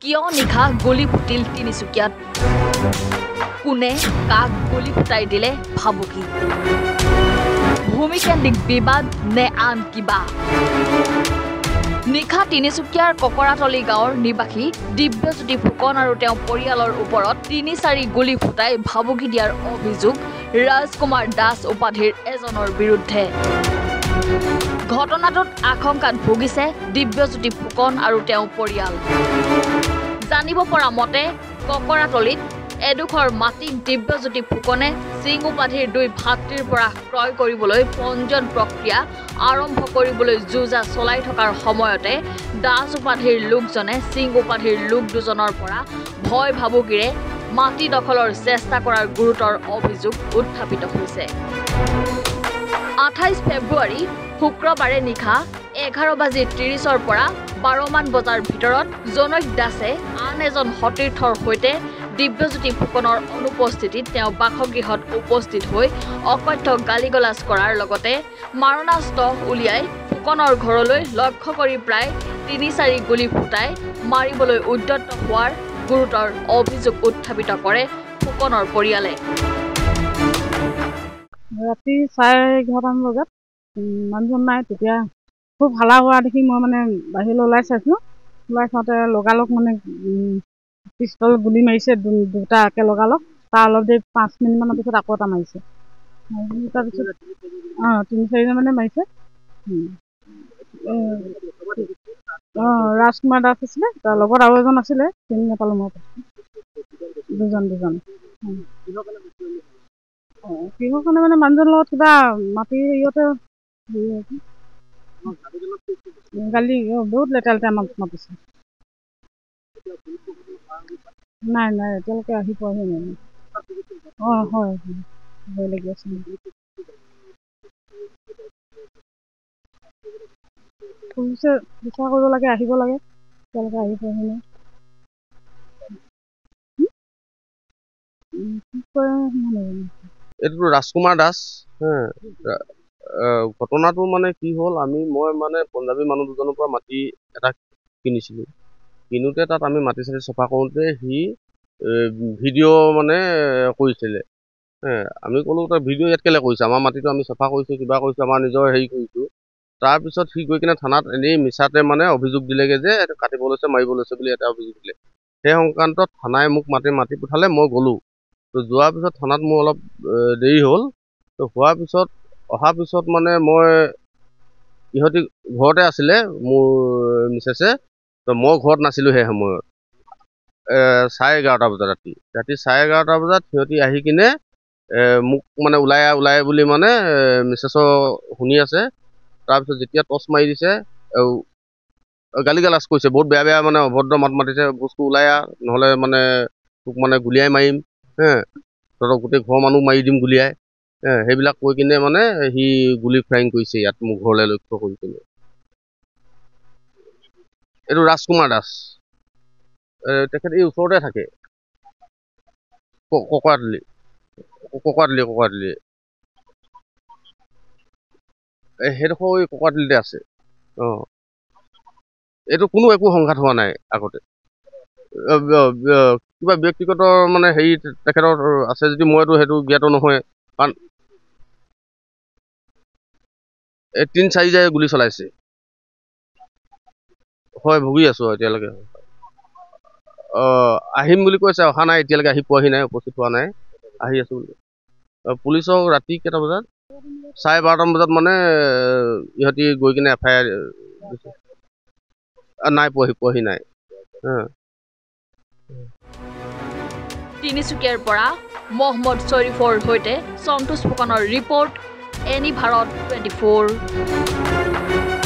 কিয় নিশা গুলি ফুটিল তিনিচুকীয়াত কোনে কাক গুলি ফুটাই দিলে ভাবুকি ভূমিকেন্দ্ৰিক বিবাদ নে আন কিবা নিশা তিনিচুকীয়াৰ ককৰাতলি গাঁৱৰ নিবাসী দিব্যজ্যোতি ফুকন আৰু তেওঁৰ পৰিয়ালৰ ওপৰত ৩-৪ গুলি ফুটাই ভাবুকি দিয়াৰ অভিযোগ ৰাজকুমাৰ দাস উপাধিৰ এজনৰ বিৰুদ্ধে ঘটনাটোত আশংকাত ভুগিছে দিব্যজ্যোতি ফুকন আৰু তেওঁৰ পৰিয়াল জানিব পৰা মতে ককৰাতলিত এডোখৰ মাটি দিব্যজ্যোতি ফুকনে সিং উপাধিৰ 2 ভাতৃৰ পৰা ক্ৰয় কৰিবলৈ পঞ্জীয়ন প্ৰক্ৰিয়া আৰম্ভ কৰিবলৈ যুঁজা চলাই থকাৰ সময়তে দাস উপাধিৰ লোকজনে সিং উপাধিৰ লোক দুজনৰ পৰা ভয় ভাবুকিৰে মাটি দখলৰ চেষ্টা কৰাৰ গুৰুতৰ অভিযোগ উত্থাপিত হৈছে 28 ফেব্ৰুৱাৰী শুক্ৰবাৰে নিশা 11:30 পৰা 12 মান বজাৰ ভিতৰত জনৈক দাসে আন এজন সতীৰ্থৰ সৈতে দিব্যজ্যোতি ফুকনৰ অনুপস্থিতিত তেওঁ বাসগৃহত উপস্থিত হৈ অকথ্য গালিগলাজ কৰাৰ লগতে মাৰণাস্ত্ৰ উলিয়াই ফুকনৰ ঘৰলৈ লক্ষ্য কৰি প্ৰায় 3-4 গুলি ফুটাই মাৰিবলৈ উদ্যত হোৱাৰ গুৰুতৰ অভিযোগ উত্থাপিত কৰে ফুকনৰ পৰিয়ালে ৰাতি 11:30 বজাত মানুহজন নাই তেতিয়া খুব হালা হোৱা দেখি মই মানে বাহিৰলৈ ওলাই চাইছিলোঁ ওলাই চাওঁতে লগালগ মানে পিষ্টল গুলি মাৰিছে দুটা একে লগালগ তাৰ অলপ দেৰি 5 মিনিটমানৰ পিছত আকৌ এটা মাৰিছে তাৰপিছত 3-4 মানে মাৰিছে ৰাজকুমাৰ দাস আছিলে তাৰ লগত আৰু এজন আছিলে চিনি নাপালোঁ মই দুজন কিহৰ কাৰণে মানে মানুহজনৰ লগত কিবা মাটি হেৰিয়তে গালি বহুত লেতেৰা আমাক মাতিছে নাই এতিয়ালৈকে আহি পোৱাহি নাই হয় ভয় লাগি আছে পুলিচে বিচাৰ কৰিব লাগে আহিব লাগে এতিয়ালৈকে আহি পোৱাহি নাই এইটো ৰাজকুমাৰ দাস ঘটনাটো মানে কি হ'ল মই মানে পঞ্জাবী মানুহ দুজনৰ পৰা মাটি এটা কিনিছিলোঁ কিনোতে তাত আমি মাটি চাটি চফা কৰোঁতে সি ভিডিঅ' মানে কৰিছিলে আমি ক'লোঁ তই ভিডিঅ' ইয়াত কেলৈ কৰিছোঁ আমাৰ মাটিটো আমি চফা কৰিছোঁ কিবা কৰিছোঁ আমাৰ নিজৰ হেৰি কৰিছোঁ তাৰপিছত সি গৈ কিনে থানাত এনেই মিছাতে মানে অভিযোগ দিলেগৈ যে এইটো কাটিব লৈছে মাৰিব লৈছে বুলি এটা অভিযোগ দিলে সেই সংক্ৰান্তত থানাই মোক মাতি পঠালে মই গ'লোঁ তো যোৱাৰ পিছত থানাত মোৰ অলপ দেৰি হ'ল তো অহাৰ পিছত মানে মই ইহঁতি ঘৰতে আছিলে মোৰ মিছেছে তো মই ঘৰত নাছিলোঁ সেই সময়ত 11:30 বজাত ৰাতি 11:30 বজাত সিহঁতি আহি কিনে মোক মানে ওলাই বুলি মানে মিছেছৰ শুনি আছে তাৰপিছত যেতিয়া টৰ্চ মাৰি দিছে গালি গালাজ কৰিছে বহুত বেয়া মানে অভদ্ৰ মাত মাতিছে বস্তু ওলাই নহ'লে মানে তোক মানে গুলিয়াই মাৰিম তহঁতক গোটেই ঘৰৰ মানুহ মাৰি দিম গুলিয়াই সেইবিলাক কৈ কিনে মানে সি গুলি ফায়াৰিং কৰিছে ইয়াত মোৰ ঘৰলৈ লক্ষ্য কৰি কিনে এইটো ৰাজকুমাৰ দাস তেখেত এই ওচৰতে থাকে ককৰাতলি সেইডোখৰ এই ককৰাতলিতে আছে এইটো কোনো একো সংঘাত হোৱা নাই আগতে কিবা ব্যক্তিগত মানে হেৰি তেখেতৰ আছে যদি মইতো সেইটো জ্ঞাত নহয় কাৰণ 3-4 গুলি চলাইছে হয় ভুগি আছো এতিয়ালৈকে আহিম বুলি কৈছে অহা নাই এতিয়ালৈকে আহি পোৱাহি নাই উপস্থিত হোৱা নাই আহি আছো পুলিচক ৰাতি কেইটা বজাত 12:30 বজাত মানে ইহঁতি গৈ কিনে FIR নাই পোৱাহি নাই তিনিচুকীয়াৰ পৰা মহম্মদ শ্বৰীফৰ সৈতে সন্তোষ ফুকনৰ ৰিপৰ্ট এনি ভাৰত 24